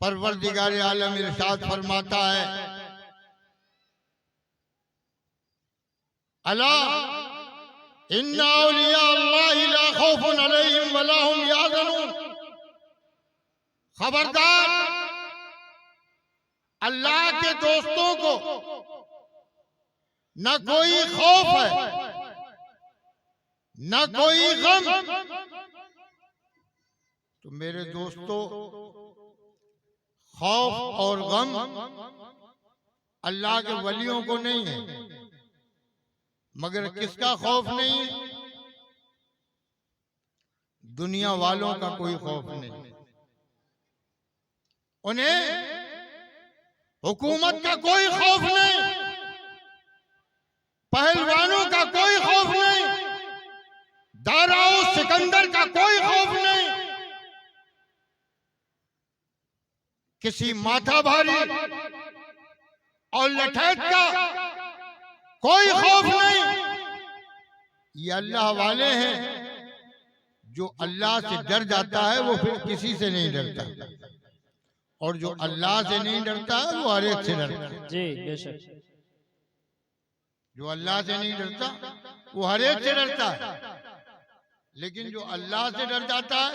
परवरदिगार आलम इरशाद फरमाता है, अला इन्ना औलिया अल्लाह ला खौफुन अलैहिम वला हुम याहज़नून। खबरदार, अल्लाह के दोस्तों को न कोई खौफ है न कोई गम। तो मेरे दोस्तों, खौफ और गम अल्लाह के वलियों को नहीं है। मगर किसका खौफ नहीं है? दुनिया वालों का कोई खौफ नहीं। उन्हें हुकूमत का कोई खौफ नहीं, पहलवानों का कोई खौफ नहीं, दाराओ सिकंदर का कोई खौफ नहीं, किसी माथा भारी और लठैत का कोई खौफ नहीं। ये अल्लाह वाले हैं। जो अल्लाह से डर जाता है वो फिर किसी से नहीं डरता, और जो अल्लाह से नहीं डरता है वो हर एक से डरता है। जी बेशक। जो अल्लाह से नहीं डरता वो हर एक से डरता है, लेकिन जो अल्लाह से डर जाता है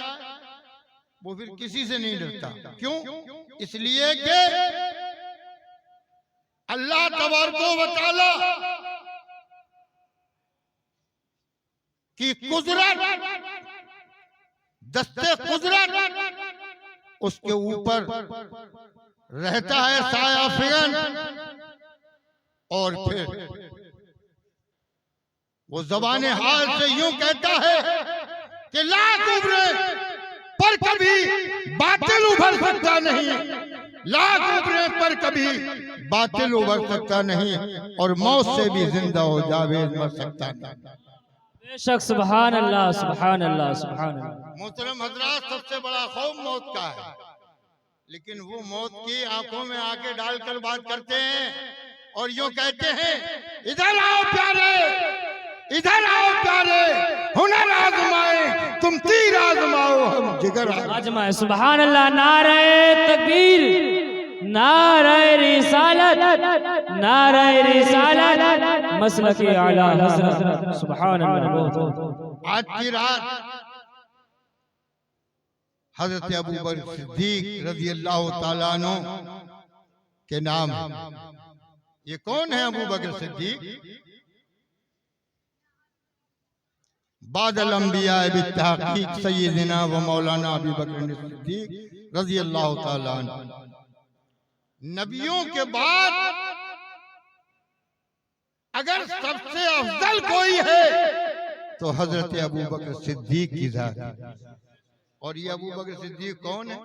वो फिर किसी से नहीं डरता। क्यों? इसलिए कि अल्लाह तबारको व तआला की कुदरत, दस्ते कुदरत उसके ऊपर रहता है साया फिगन, और फिर वो ज़बाने हाल से यूं कहता है कि लाख उभरे पर कभी बातिल उभर सकता नहीं, लाख उभरे पर कभी बातिल उभर सकता नहीं, और मौत से भी जिंदा हो जावेद मर सकता नहीं। बेशक। सुभान अल्लाह, सुभान अल्लाह, सुभान अल्लाह। मोहतरम हजरात, सबसे बड़ा खौफ मौत का है, लेकिन वो मौत की आंखों में आके डालकर बात करते हैं और यूं कहते हैं, इधर आओ प्यारे, इधर आओ प्यारे, हुनर आजमाए, तुम तीर आजमाओ, हम जिगर आजमाए। सुभान अल्लाह। नारे तकबीर, नारे रिसालत, नारे रिसालत, मसलक-ए आला हज़रत। सुभान अल्लाह। आज की रात हजरत अबू बकर सिद्दीक रज़ी अल्लाह तआला अन्हु के नाम है। ये कौन है अबू बकर सिद्दीक? बादल अंबिया बित्तहक़ीक़ सय्यदना व मौलाना अबू बकर सिद्दीक रज़ी अल्लाह तआला अन्हु। नबियों के बाद अगर सबसे अफजल कोई है तो हजरत अबू बकर सिद्दीक की जात है। और ये अबू बकर सिद्दीक कौन है?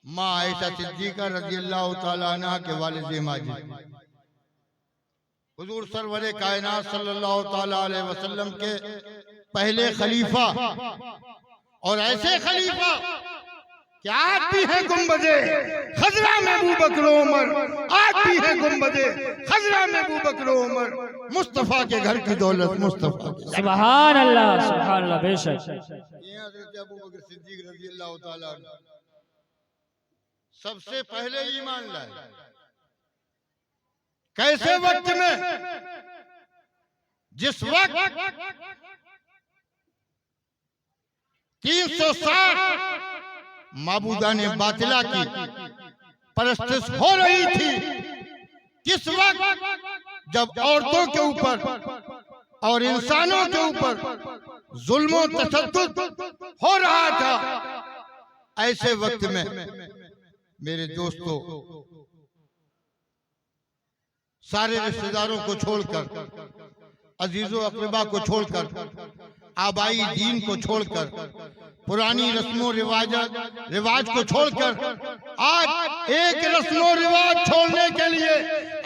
माँ आयशा सिद्दीका रज़ी अल्लाह तआला अन्हा के वालिद माजिद, हुजूर सरवरे कायनात सल्लल्लाहु तआला अलैहि वसल्लम के पहले खलीफा, और ऐसे खलीफा कि आज भी है गुंबदे खजरा में अबू बकर उमर, आज भी है गुंबदे खजरा में अबू बकर उमर, मुस्तफा के घर की दौलत मुस्तफा। सुभान अल्लाह, सुभान अल्लाह। बेशक। ये हज़रत अबू बकर सिद्दीक रज़ी अल्लाह तआला अन्हु सबसे पहले ईमान लाए। कैसे वक्त में? जिस वक्त 360 माबूदा ने बातिला की परस्तिश हो रही थी, किस वक्त? जब औरतों के ऊपर और इंसानों के ऊपर जुल्म और तशद्दुद हो रहा था। ऐसे वक्त में मेरे दोस्तों, सारे रिश्तेदारों को छोड़कर, अजीजों अक़रबा को छोड़कर, आबाई दीन को छोड़कर, पुरानी रस्मों रिवाज को छोड़कर, आज एक रस्मों रिवाज छोड़ने के लिए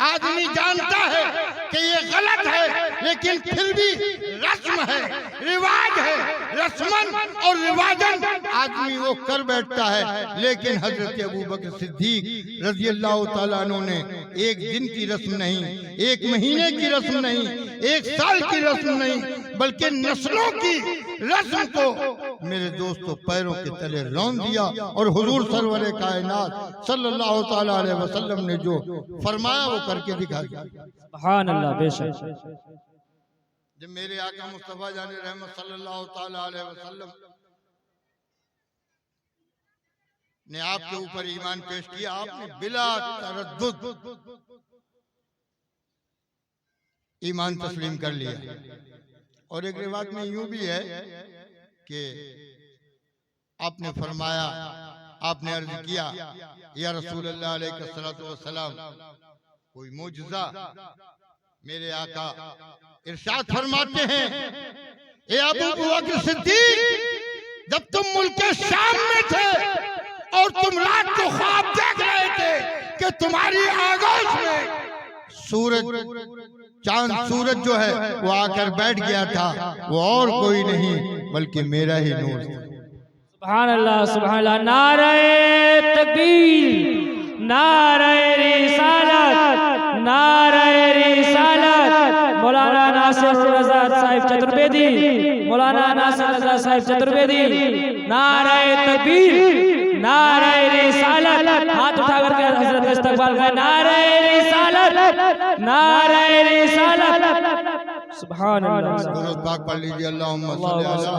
आदमी जानता है कि ये गलत है, लेकिन फिर भी रस्म है, रिवाज है, रस्मन और रिवाजन आदमी वो कर बैठता है। लेकिन हजरत अबू बकर सिद्दीक रज़ी अल्लाह तआला अन्हु ने एक दिन की रस्म नहीं, एक महीने की रस्म नहीं, एक साल की रस्म नहीं, बल्कि नस्लों की रस्म को मेरे दोस्तों पैरों के तले रौंद दिया। और हुजूर सरवरे कायनात सल्लल्लाहु ताला अलैहि वसल्लम ने जो फरमाया वो करके दिखा दिया। सुभान अल्लाह। बेशक जब मेरे आका मुस्तफा जाने रहमत सल्लल्लाहु ताला अलैहि वसल्लम ने आपके ऊपर ईमान पेश किया, आपने बिला तरद्दुद ईमान तस्लीम कर लिया। और एक रिवायत में यूं भी है कि आपने फरमाया, आपने अर्ज किया, या रसूल अल्लाह अलैहिस्सलातु वस्सलाम कोई मोजज़ा। मेरे आका इरशाद फरमाते हैं, ए अबू बकर सिद्दीक, जब तुम मुल्क शाम में थे और तुम रात को ख्वाब देख रहे थे कि तुम्हारी आगोश में सूरज चांद सूरज जो है वो आकर बैठ गया था, वो और कोई नहीं बल्कि मेरा ही नूर था। सुभान अल्लाह, सुभान अल्लाह। नारे तकबीर, नारे रिसालत, नारे रिसालत। मौलाना नासिर रज़ा साहिब चतुर्वेदी, मौलाना नासिर रज़ा साहिब चतुर्वेदी। नारे तकबीर, नारे रिसालत। हाथ उठा करके हजरत का इस्तकबाल करें। नारे रिसालत, नारे रिसालत। सुभान अल्लाह। दुरूद पाक पढ़ लीजिए। अल्लाहुम्मा सल्ली अला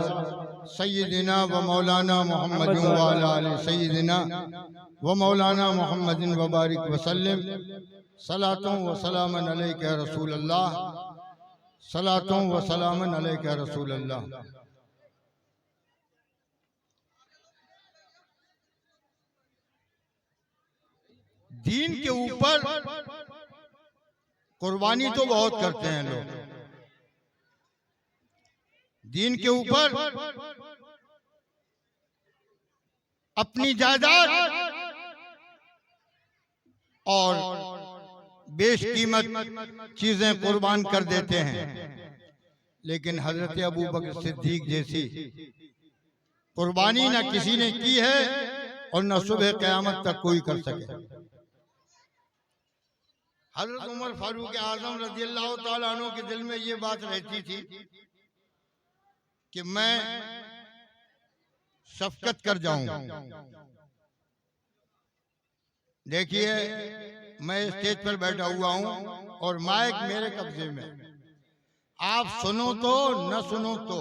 सय्यिदिना व मौलाना मुहम्मद व अला आलि सय्यिदिना व मौलाना मुहम्मदिन व बारिक व सल्लिम। सलातों व सलामन अलैका रसूल अल्लाह, सलातों व सलामन अलैका रसूल अल्लाह। दीन के ऊपर कुर्बानी तो बहुत करते हैं लोग, दीन के ऊपर अपनी जायदाद और बेशकीमत चीजें कुर्बान कर देते हैं। लेकिन हजरत अबू बकर सिद्दीक जैसी कुर्बानी ना किसी ने की है और न सुबह क़यामत तक कोई कर सके। हजरत उमर फारूक आजम रज़ियल्लाहु ताला अन्हु के दिल में ये बात रहती थी कि मैं शफकत कर जाऊं। देखिए, मैं स्टेज पर बैठा हुआ हूं और माइक मेरे कब्जे में, आप सुनो तो न सुनो तो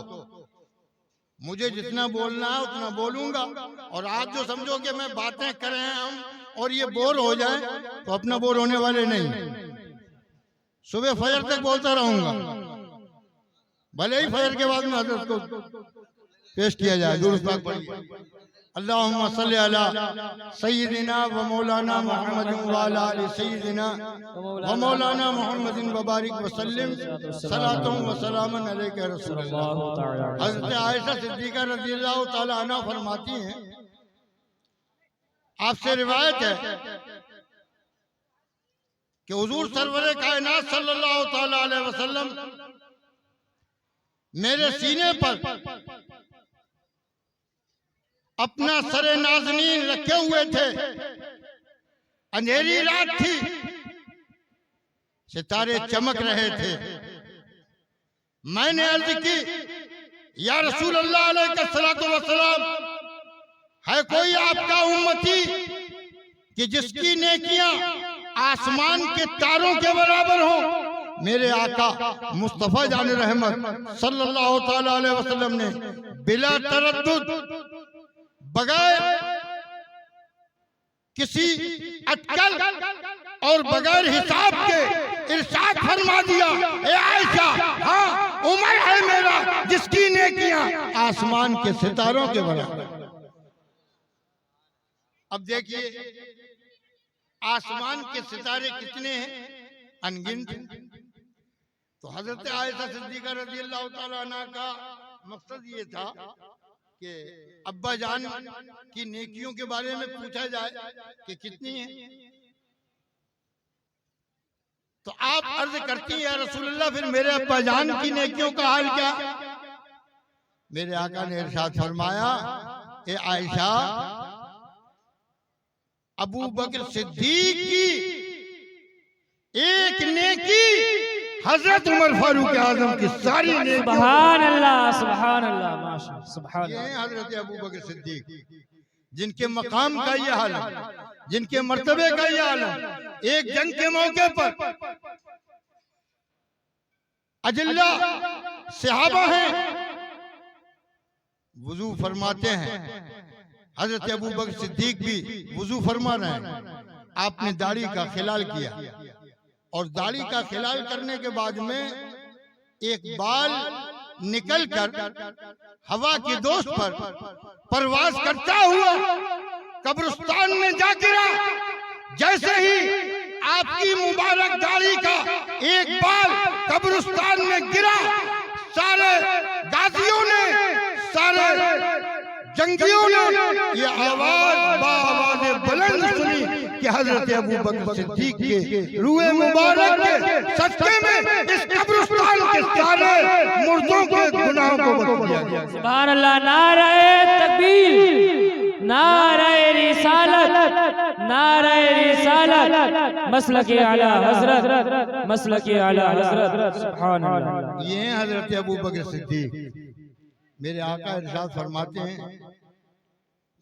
मुझे जितना बोलना है उतना बोलूंगा। और आप जो समझो कि मैं बातें कर रहे हैं हम और ये बोर हो जाए तो अपना बोर होने वाले नहीं। सुबह फजर तक बोलता रहूंगा, भले ही फजर के बाद में हजरत को पेश किया जाए। दुरूद पाक पढ़िए। अल्लाहुम्मा सल्ली अला सय्यिदिना व मौलाना मुहम्मदिन व अला आलि सय्यिदिना व मौलाना मुहम्मदिन व बारिक व सल्लिम। सलातों व सलामन अलैका रसूल अल्लाह। हज़रत आयशा सिद्दीक़ा रज़ियल्लाहु ताला अन्हा फरमाती हैं, आपसे रिवायत है कि हुजूर सरवरे कायनात सल्लल्लाहु ताला अलैहि वसल्लम मेरे सीने पर अपना सरे नाज़नीन रखे हुए थे। अंधेरी रात थी, सितारे चमक रहे थे। मैंने अर्ज की, या रसूल अल्लाह अलैहिस्सलातु वस्सलाम, है कोई आपका उम्मती कि जिसकी नेकियां आसमान के तारों के बराबर हो? मेरे आका मुस्तफा जान रहमत सल्लल्लाहु ताला अलैहि वसल्लम ने बिला तरद्दुद, बगैर किसी अटकल और बगैर हिसाब के इरशाद फरमा दिया, ए आयशा, हाँ उमर है मेरा जिसकी नेकियां आसमान के सितारों के बराबर। अब देखिए, आसमान के सितारे कितने हैं? अनगिनत। तो हजरत आयशा सिद्दीक़ा रज़ियल्लाहु ताला अन्हा का मकसद ये था कि अब्बा जान की नेकियों के बारे में पूछा जाए कि कितनी है। तो आप अर्ज करती हैं, या रसूलल्लाह, फिर मेरे अब्बा जान की नेकियों का हाल क्या? मेरे आका ने इरशाद फरमाया, ए आयशा, अबू बकर सिद्दीक की एक नेकी हजरत उमर फारूक आजम की सारी नेकी सुभान अल्लाह, सुभान अल्लाह, माशाअल्लाह, सुभान ये अल्लाह। हैं हजरत अबू बकर सिद्दीक, जिनके मकाम का ये हाल है, जिनके मर्तबे का ये हाल है। एक जंग के मौके पर अजिल्ला सहाबा हैं, वुजू फरमाते हैं। हजरत अबू बकर सिद्दीक भी वुजू फरमा रहे हैं। आपने दाढ़ी का खिलाल किया और दाढ़ी का खिलाल करने के बाद में एक बाल निकलकर हवा की दोस्त पर परवाज करता हुआ कब्रिस्तान में जा गिरा। जैसे ही आपकी मुबारक दाढ़ी का एक बाल कब्रिस्तान में गिरा, सारे गाजियों ने, सारे जंगियों ने ये आवाज बाआवाज़ बुलंद सुनी कि हजरत अबू बकर सिद्दीक के रूए मुबारक के सदके में इस कब्रिस्तान के सारे मुर्दों के गुनाहों को बख्श दिया गया। सुभान अल्लाह। नारे तकबीर, नारे रिसालत, नारे रिसालत, मसलके आला हजरत, मसलके आला हजरत। सुभान अल्लाह। ये हैं हजरत अबू बकर सिद्दीक। मेरे आका इरशाद फरमाते हैं,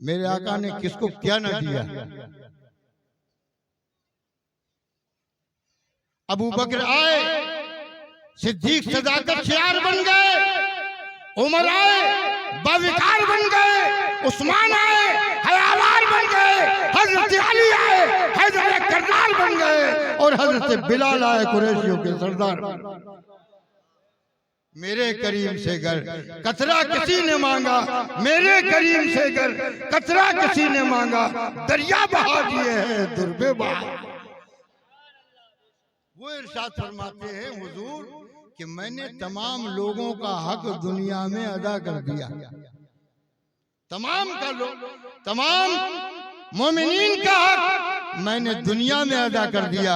मेरे आका ने किसको क्या न दिया। अबू बकर आए, सिद्दीक सदाकत शियार बन गए। उमर आए, बाविकार बन गए। उस्मान आए, हयावार बन गए। हजरत अली आए, हैदर करनाल बन गए। और हजरत बिलाल आए, कुरैशियों के सरदार। मेरे करीम से घर कतरा किसी ने मांगा, मेरे करीम से घर कतरा किसी ने मांगा, दरिया बहा दिए हैं दुर्बे बहा। वो इरशाद फरमाते हैं हुजूर कि मैंने तमाम लोगों का हक दुनिया में अदा कर दिया। तमाम मोमिनीन का हक मैंने दुनिया में अदा कर दिया।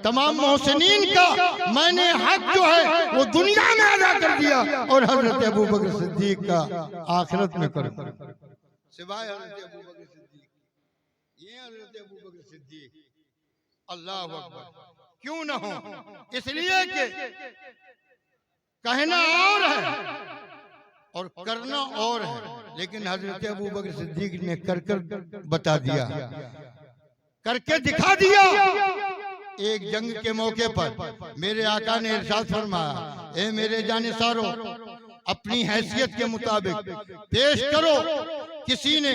तमाम मोहसिनीन का मैंने हक जो है वो दुनिया में अदा कर दिया। और हजरत अबू बकर सिद्दीक का आखिरत में कर सिवाय हजरत अबू बकर सिद्दीक। ये हजरत अबू बकर सिद्दीक, अल्लाह अकबर। क्यों न हो, इसलिए कि कहना और है और करना और है। लेकिन हजरत अबू बकर सिद्दीक ने कर कर बता दिया, करके दिखा दिया। एक जंग के मौके पर मेरे आका ने इरशाद फरमाया, ए मेरे जानिसारो, अपनी हैसियत के मुताबिक पेश करो। किसी ने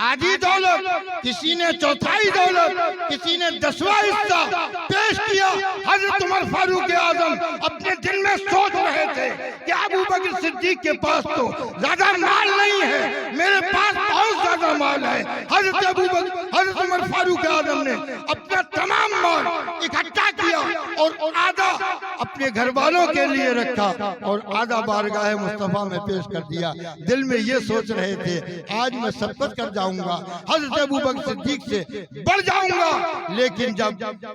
आधी दौलत, किसी ने चौथाई दौलत, किसी ने 10वां हिस्सा पेश किया। हजरत उमर फारूक आजम अपने दिल में सोच रहे थे कि अबू बकर सिद्दीक के पास तो ज्यादा माल नहीं है, मेरे पास बहुत ज्यादा माल है। हजरत उमर फारूक आजम ने अपना तमाम माल इकट्ठा किया और आधा अपने घर वालों के लिए रखा और आधा बारगाह मुस्तफा में पेश कर दिया। दिल में ये सोच रहे थे, आज मैं सबकत कर जाऊंगा, हजरत अबू बकर सिद्दीक से बढ़ जाऊंगा। लेकिन जब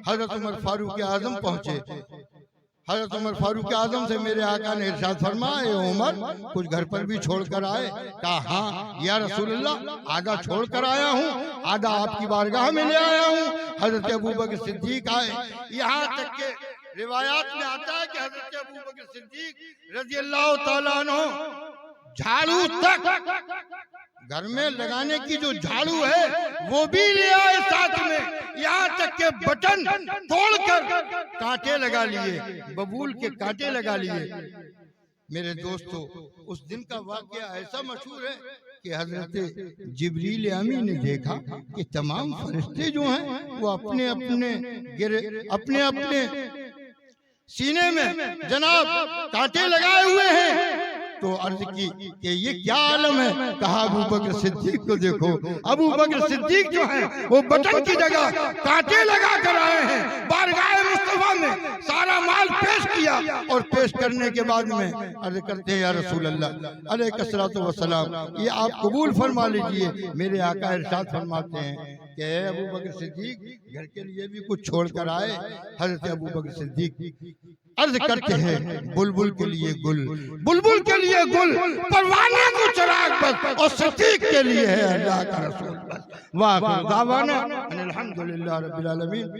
हजरत उमर फारूक आजम पहुंचे, हजरत उमर फारूक आजम से मेरे आका ने इरशाद फरमाया, उमर कुछ घर पर भी छोड़ कर आए? कहा हाँ या रसूलल्लाह, आधा छोड़ कर आया हूँ, आधा आपकी बारगाह में ले आया हूँ। हजरत अबू बकर सिद्दीक आए। यहाँ तक के रिवायात में आता है कि हजरत अबू बकर सिद्दीक रज़ियल्लाहु ताला अन्हु झाड़ू तक, घर में लगाने की जो झाड़ू है वो भी ले आए साथ में। यहाँ तक के बटन तोड़कर कांटे लगा लिए, बबूल के कांटे लगा लिए। मेरे दोस्तों, उस दिन का वाकया ऐसा मशहूर है कि हजरत जिब्रील अमीन ने देखा कि तमाम फरिश्ते जो हैं वो अपने अपने सीने में जनाब कांटे लगाए हुए हैं। तो अर्ज की कि ये क्या आलम है? कहा अबू बकर सिद्दीक को देखो। अबू बकर सिद्दीक जो है वो बटन की जगह कांटे लगा कर आए हैं। बारगाह मुस्तफा में सारा माल पेश किया और पेश करने के बाद में अर्ज करते हैं, या रसूल अल्लाह अलैहिस्सलातु वस्सलाम, ये आप कबूल फरमा लीजिए। मेरे आका इरशाद फरमाते हैं कि अबू बकर सिद्दीक घर के लिए भी कुछ छोड़ कर आए। हजरत अबू बकर सिद्दीक अर्ज करते हैं, बुलबुल के लिए गुल, बुलबुल के लिए गुल, परवाने को चिराग बस, और सिद्दीक के लिए है अल्लाह का रसूल बस। वाह दावाना अल्हम्दुलिल्लाह रब्बिल आलमीन।